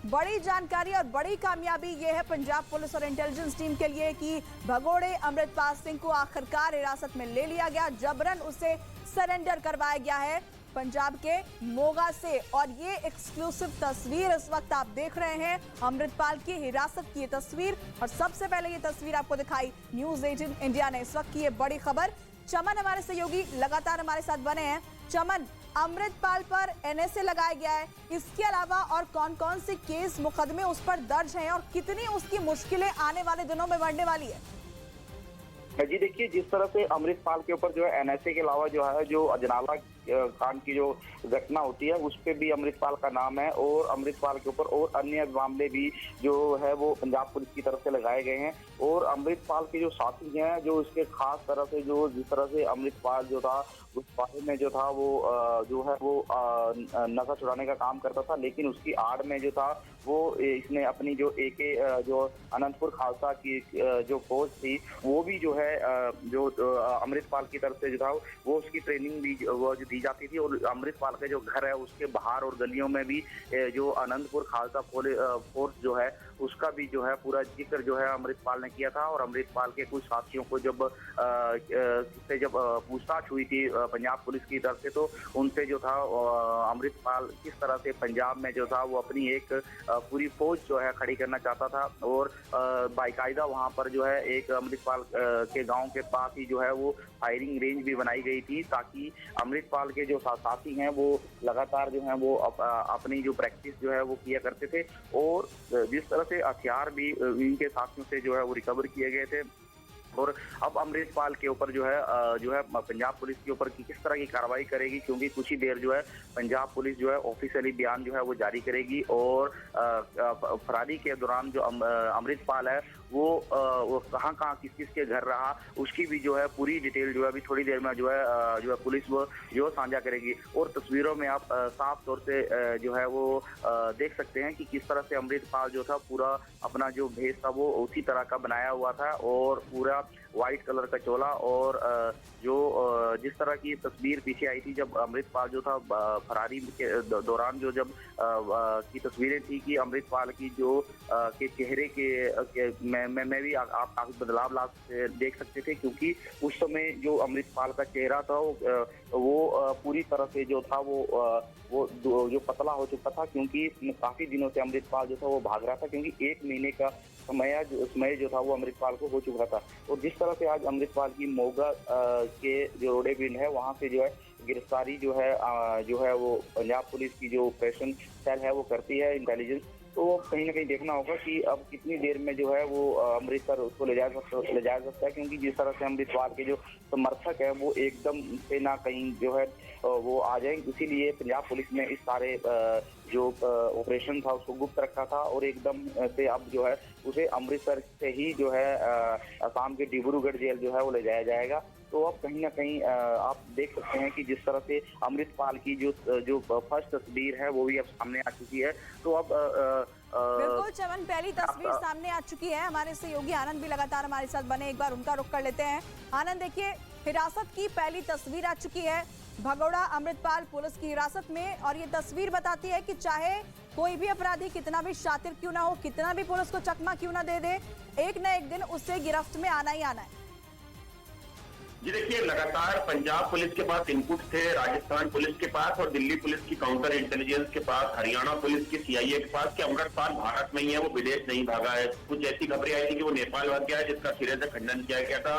बड़ी जानकारी और बड़ी कामयाबी ये है पंजाब पुलिस और इंटेलिजेंस टीम के लिए कि भगोड़े अमृतपाल सिंह को आखिरकार हिरासत में ले लिया गया, जबरन उसे सरेंडर करवाया गया है पंजाब के मोगा से। और ये एक्सक्लूसिव तस्वीर इस वक्त आप देख रहे हैं, अमृतपाल की हिरासत की ये तस्वीर। और सबसे पहले ये तस्वीर आपको दिखाई न्यूज 18 इंडिया ने। इस वक्त की ये बड़ी खबर। चमन हमारे सहयोगी लगातार हमारे साथ बने हैं। चमन, अमृतपाल पर एनएसए लगाया गया है, इसके अलावा और कौन कौन से केस मुकदमे उस पर दर्ज हैं और कितनी उसकी मुश्किलें आने वाले दिनों में बढ़ने वाली है? जी देखिए, जिस तरह से अमृतपाल के ऊपर जो है एनएसए के अलावा जो है जो अजनाला कांड की जो घटना होती है उस पे भी अमृतपाल का नाम है, और अमृतपाल के ऊपर और अन्य मामले भी जो है वो पंजाब पुलिस की तरफ से लगाए गए हैं। और अमृतपाल के जो साथी हैं, जो इसके खास तरह से जो जिस तरह से अमृतपाल जो था उस बारे में जो था वो जो है वो नशा छुड़ाने का काम करता था, लेकिन उसकी आड़ में जो था वो इसने अपनी जो एके जो अनंतपुर खालसा की जो फौज थी वो भी जो है जो अमृतपाल की तरफ से जो था वो उसकी ट्रेनिंग भी वो जो दी जाती थी। और अमृतपाल का जो घर है उसके बाहर और गलियों में भी जो अनंतपुर खालसा फोर्स जो है उसका भी जो है पूरा जिक्र जो है अमृतपाल ने किया था। और अमृतपाल के कुछ साथियों को जब पूछताछ हुई थी पंजाब पुलिस की तरफ से, तो उनसे जो था अमृतपाल किस तरह से पंजाब में जो था वो अपनी एक पूरी फौज जो है खड़ी करना चाहता था। और बाकायदा वहां पर जो है एक अमृतपाल के गांव के पास ही जो है वो फायरिंग रेंज भी बनाई गई थी, ताकि अमृतपाल के जो साथी हैं वो लगातार जो है वो अपनी जो प्रैक्टिस जो है वो किया करते थे। और जिस तरह से हथियार भी इनके साथियों से जो है वो रिकवर किए गए थे। और अब अमृतपाल के ऊपर जो है पंजाब पुलिस के ऊपर किस तरह की कार्रवाई करेगी, क्योंकि कुछ ही देर जो है पंजाब पुलिस जो है ऑफिशियली बयान जो है वो जारी करेगी। और फरारी के दौरान जो अमृतपाल है वो कहाँ किस किस के घर रहा उसकी भी जो है पूरी डिटेल जो है अभी थोड़ी देर में जो है पुलिस वो जो साझा करेगी। और तस्वीरों में आप साफ तौर से जो है वो देख सकते हैं कि किस तरह से अमृतपाल जो था पूरा अपना जो भेष था वो उसी तरह का बनाया हुआ था, और पूरा व्हाइट कलर का चोला। और जो जिस तरह की तस्वीर पीछे आई थी जब अमृतपाल जो था फरारी के दौरान जो जब की तस्वीरें थी कि अमृतपाल की जो के चेहरे के में भी आप काफी बदलाव देख सकते थे, क्योंकि उस समय जो अमृतपाल का चेहरा था वो पूरी तरह से जो था वो जो पतला हो चुका था, क्योंकि काफी दिनों से अमृतपाल जो था वो भाग रहा था, क्योंकि 1 महीने का समय जो था वो अमृतपाल को हो चुका था। और जिस तरह से आज अमृतपाल की मोगा के जो रोडेबिन है वहां से जो है गिरफ्तारी जो है वो पंजाब पुलिस की जो ऑपरेशन सेल है वो करती है इंटेलिजेंस। तो कहीं ना कहीं देखना होगा कि अब कितनी देर में जो है वो अमृतसर उसको ले जाया सकता है, क्योंकि जिस तरह से अमृतपाल के जो समर्थक है वो एकदम से ना कहीं जो है वो आ जाएंगे। इसीलिए पंजाब पुलिस ने इस सारे जो ऑपरेशन था उसको गुप्त रखा था, और एकदम से अब जो है उसे अमृतसर से ही जो है असम के डिब्रूगढ़ जेल जो है वो ले जाया जाएगा। तो अब कहीं ना कहीं आप देख सकते हैं कि जिस तरह से अमृतपाल की जो फर्स्ट तस्वीर है वो भी अब सामने आ चुकी है। तो अब बिल्कुल चमन, पहली तस्वीर सामने आ चुकी है। हमारे सहयोगी आनंद भी लगातार हमारे साथ बने, एक बार उनका रुख कर लेते हैं। आनंद, देखिए हिरासत की पहली तस्वीर आ चुकी है, भगोड़ा अमृतपाल पुलिस की हिरासत में। और ये तस्वीर बताती है कि चाहे कोई भी अपराधी कितना भी शातिर क्यों ना हो, कितना भी पुलिस को चकमा क्यों ना दे दे, एक न एक दिन उससे गिरफ्त में आना ही आना है। जी देखिए, लगातार पंजाब पुलिस के पास इनपुट थे, राजस्थान पुलिस के पास और दिल्ली पुलिस की काउंटर इंटेलिजेंस के पास, हरियाणा पुलिस की सीआईए के पास कि अमृतपाल भारत में ही है, वो विदेश नहीं भागा है। कुछ ऐसी खबरें आई थी कि वो नेपाल भाग गया है, जिसका सिरे से खंडन किया गया था।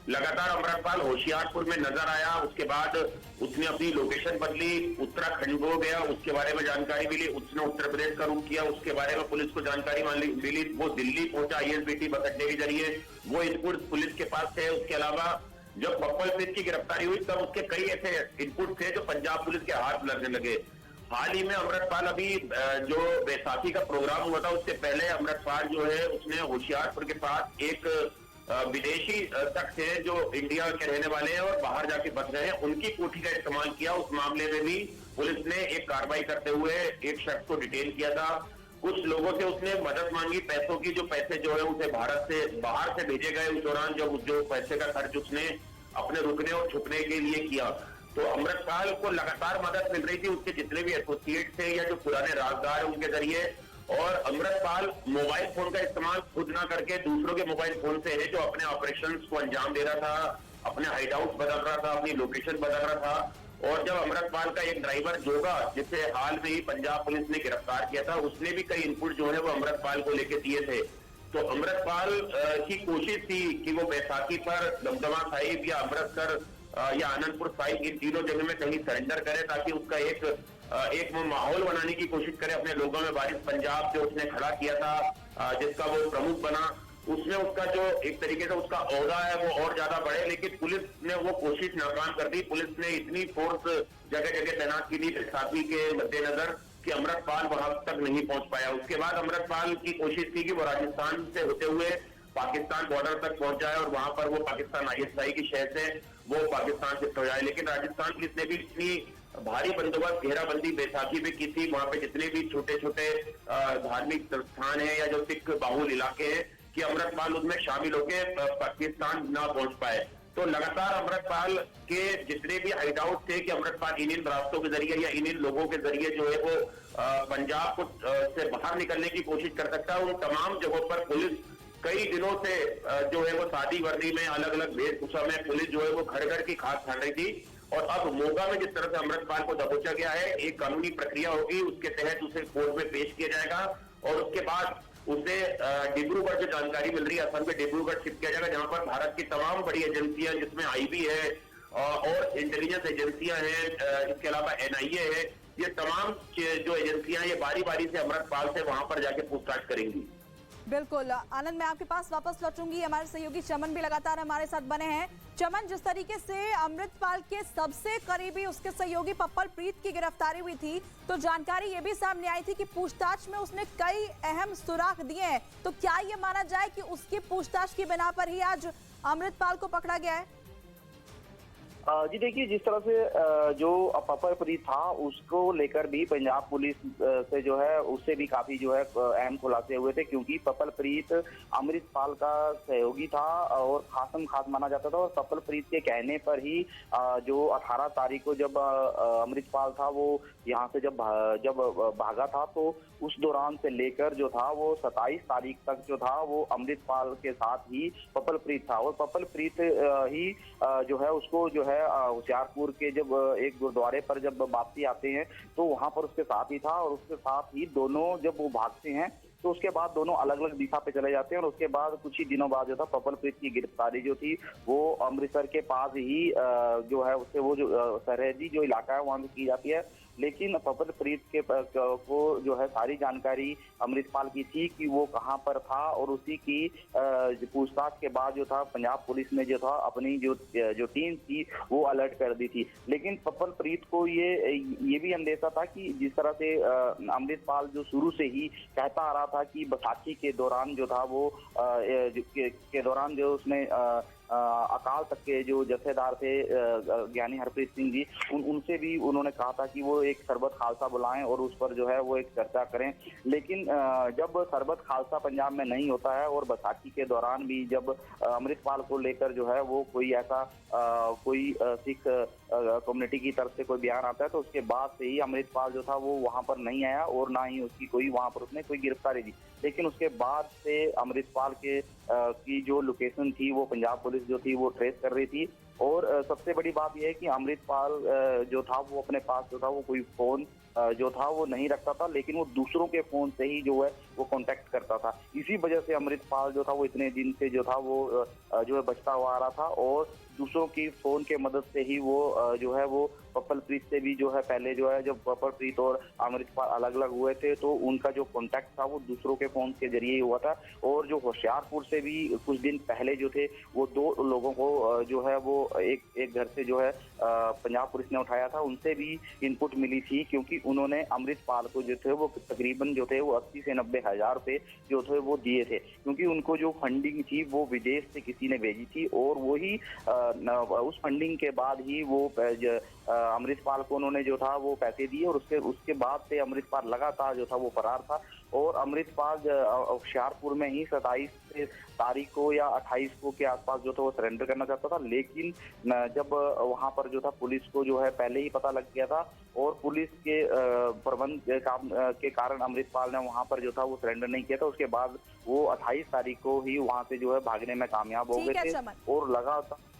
लगातार अमृतपाल होशियारपुर में नजर आया, उसके बाद उसने अपनी लोकेशन बदली, उत्तराखंड हो गया, उसके बारे में जानकारी मिली, उसने उत्तर प्रदेश का रुख किया, उसके बारे में पुलिस को जानकारी मिली, वो दिल्ली पहुंचा आईएसबीटी बस अड्डे के जरिए, वो इनपुट पुलिस के पास थे। उसके अलावा जब बप्पल सिंह की गिरफ्तारी हुई तब उसके कई ऐसे इनपुट थे जो पंजाब पुलिस के हाथ लगने लगे। हाल ही में अमृतपाल अभी जो बैसाखी का प्रोग्राम हुआ था उससे पहले अमृतपाल जो है उसने होशियारपुर के पास एक विदेशी शख्स है जो इंडिया के रहने वाले हैं और बाहर जाके बस गए हैं, उनकी कोठी का इस्तेमाल किया। उस मामले में भी पुलिस ने एक कार्रवाई करते हुए एक शख्स को डिटेन किया था। कुछ लोगों से उसने मदद मांगी पैसों की, जो पैसे जो है उसे भारत से बाहर से भेजे गए उस दौरान, जब जो पैसे का खर्च उसने अपने रुकने और छुपने के लिए किया। तो अमृतपाल को लगातार मदद मिल रही थी, उसके जितने भी एसोसिएट थे या जो पुराने राजदार उनके जरिए, और अमृतपाल मोबाइल फोन का इस्तेमाल खुद ना करके दूसरों के मोबाइल फोन से है जो अपने ऑपरेशंस को अंजाम दे रहा था, अपने हाइड आउट बदल रहा था, अपनी लोकेशन बदल रहा था। और जब अमृतपाल का एक ड्राइवर जोगा, जिसे हाल में ही पंजाब पुलिस ने गिरफ्तार किया था, उसने भी कई इनपुट जो है वो अमृतपाल को लेके दिए थे। तो अमृतपाल की कोशिश थी कि वो बैसाखी पर दमदमा साहिब या अमृतसर या आनंदपुर साहिब, इन तीनों जगह में कहीं सरेंडर करे, ताकि उसका एक माहौल बनाने की कोशिश करे अपने लोगों में। वारिस पंजाब जो उसने खड़ा किया था, जिसका वो प्रमुख बना, उसमें उसका जो एक तरीके से उसका ओहदा है वो और ज्यादा बढ़े, लेकिन पुलिस ने वो कोशिश नाकाम कर दी। पुलिस ने इतनी फोर्स जगह जगह तैनात की थी बैसाखी के मद्देनजर कि अमृतपाल वहां तक नहीं पहुंच पाया। उसके बाद अमृतपाल की कोशिश थी कि वो राजस्थान से होते हुए पाकिस्तान बॉर्डर तक पहुंच जाए और वहां पर वो पाकिस्तान ISI की शहर से वो पाकिस्तान शिफ्ट हो जाए। लेकिन राजस्थान पुलिस ने भी इतनी भारी बंदोबस्त, घेराबंदी बैसाखी में की थी, वहां पे जितने भी छोटे छोटे धार्मिक स्थान है या जो सिख बाहुल इलाके हैं, कि अमृतपाल उसमें शामिल होकर पाकिस्तान ना पहुंच पाए। तो लगातार अमृतपाल के जितने भी हाइड आउट थे कि अमृतपाल इन रास्तों के जरिए या इन लोगों के जरिए जो है वो पंजाब को से बाहर निकलने की कोशिश कर सकता है, उन तमाम जगहों पर पुलिस कई दिनों से जो है वो शादी वर्दी में, अलग अलग वेशभूषा में पुलिस जो है वो घर घर की खास छान रही थी। और अब मोगा में जिस तरह से अमृतपाल को दबोचा गया है, एक कानूनी प्रक्रिया होगी, उसके तहत उसे कोर्ट में पेश किया जाएगा और उसके बाद उसे डिब्रूगढ़ जो जानकारी मिल रही है, असम में डिब्रूगढ़ शिफ्ट किया जाएगा, जहां पर भारत की तमाम बड़ी एजेंसियां, जिसमें IB है और इंटेलिजेंस एजेंसियां हैं, इसके अलावा NIA है, ये तमाम जो एजेंसियां ये बारी बारी से अमृतपाल से वहां पर जाके पूछताछ करेंगी। बिल्कुल आनंद, मैं आपके पास वापस लौटूंगी। हमारे सहयोगी चमन भी लगातार हमारे साथ बने हैं। चमन, जिस तरीके से अमृतपाल के सबसे करीबी उसके सहयोगी पप्पल प्रीत की गिरफ्तारी हुई थी, तो जानकारी ये भी सामने आई थी कि पूछताछ में उसने कई अहम सुराग दिए हैं। तो क्या ये माना जाए कि उसकी पूछताछ की बिना पर ही आज अमृतपाल को पकड़ा गया है? जी देखिए, जिस तरह से जो पप्पल प्रीत था उसको लेकर भी पंजाब पुलिस से जो है उससे भी काफी जो है अहम खुलासे हुए थे, क्योंकि पप्पल प्रीत अमृतपाल का सहयोगी था और खासम खास माना जाता था। और पप्पल प्रीत के कहने पर ही जो 18 तारीख को जब अमृतपाल था वो यहाँ से जब भागा था, तो उस दौरान से लेकर जो था वो 27 तारीख तक जो था वो अमृतपाल के साथ ही पप्पल प्रीत था। और पप्पल प्रीत ही जो है उसको जो है होशियारपुर के जब एक गुरुद्वारे पर जब वापसी आते हैं तो वहां पर उसके साथ ही था। और उसके साथ ही दोनों जब वो भागते हैं तो उसके बाद दोनों अलग अलग दिशा पे चले जाते हैं। और उसके बाद कुछ ही दिनों बाद जो था पप्पल प्रीत की गिरफ्तारी जो थी वो अमृतसर के पास ही जो है उससे वो जो सरहदी जो इलाका है वहां की जाती है। लेकिन पप्पल प्रीत के को जो है सारी जानकारी अमृतपाल की थी कि वो कहां पर था, और उसी की पूछताछ के बाद जो था पंजाब पुलिस ने जो था अपनी जो टीम थी वो अलर्ट कर दी थी। लेकिन पप्पल प्रीत को ये भी अंदेशा था कि जिस तरह से अमृतपाल जो शुरू से ही कहता आ रहा था कि बैसाखी के दौरान जो था वो के दौरान जो उसने अकाल तक के जो जत्थेदार थे ज्ञानी हरप्रीत सिंह जी, उनसे भी उन्होंने कहा था कि वो एक सरबत खालसा बुलाएं और उस पर जो है वो एक चर्चा करें। लेकिन जब सरबत खालसा पंजाब में नहीं होता है और बैसाखी के दौरान भी जब अमृतपाल को लेकर जो है वो कोई ऐसा कोई सिख कम्युनिटी की तरफ से कोई बयान आता है, तो उसके बाद से ही अमृतपाल जो था वो वहां पर नहीं आया और ना ही उसकी कोई वहां पर उसने कोई गिरफ्तारी दी। लेकिन उसके बाद से अमृतपाल के की जो लोकेशन थी वो पंजाब पुलिस जो थी वो ट्रेस कर रही थी। और सबसे बड़ी बात यह है कि अमृतपाल जो था वो अपने पास जो था वो कोई फोन जो था वो नहीं रखता था, लेकिन वो दूसरों के फोन से ही जो है वो कांटेक्ट करता था। इसी वजह से अमृतपाल जो था वो इतने दिन से जो था वो जो है बचता हुआ आ रहा था और दूसरों की फोन के मदद से ही वो जो है वो पप्पल प्रीत से भी जो है पहले जो है जब पप्पल प्रीत और अमृतपाल अलग अलग हुए थे तो उनका जो कांटेक्ट था वो दूसरों के फोन के जरिए ही हुआ था। और जो होशियारपुर से भी कुछ दिन पहले जो थे वो 2 लोगों को जो है वो एक घर से जो है पंजाब पुलिस ने उठाया था, उनसे भी इनपुट मिली थी, क्योंकि उन्होंने अमृतपाल को जो थे वो तकरीबन जो थे वो 80 से 90 हज़ार रुपये जो थे वो दिए थे, क्योंकि उनको जो फंडिंग थी वो विदेश से किसी ने भेजी थी और वही उस फंडिंग के बाद ही वो अमृतपाल को उन्होंने जो था वो पैसे दिए, और उसके बाद से अमृतपाल लगातार जो था वो फरार था। और अमृतपाल होशियारपुर में ही 27 तारीख को या 28 को के आसपास जो था वो सरेंडर करना चाहता था, लेकिन जब वहां पर जो था पुलिस को जो है पहले ही पता लग गया था, और पुलिस के प्रबंध के कारण अमृतपाल ने वहां पर जो था वो सरेंडर नहीं किया था। उसके बाद वो 28 तारीख को ही वहां से जो है भागने में कामयाब हो ठीक गए है थे, चमन। और लगातार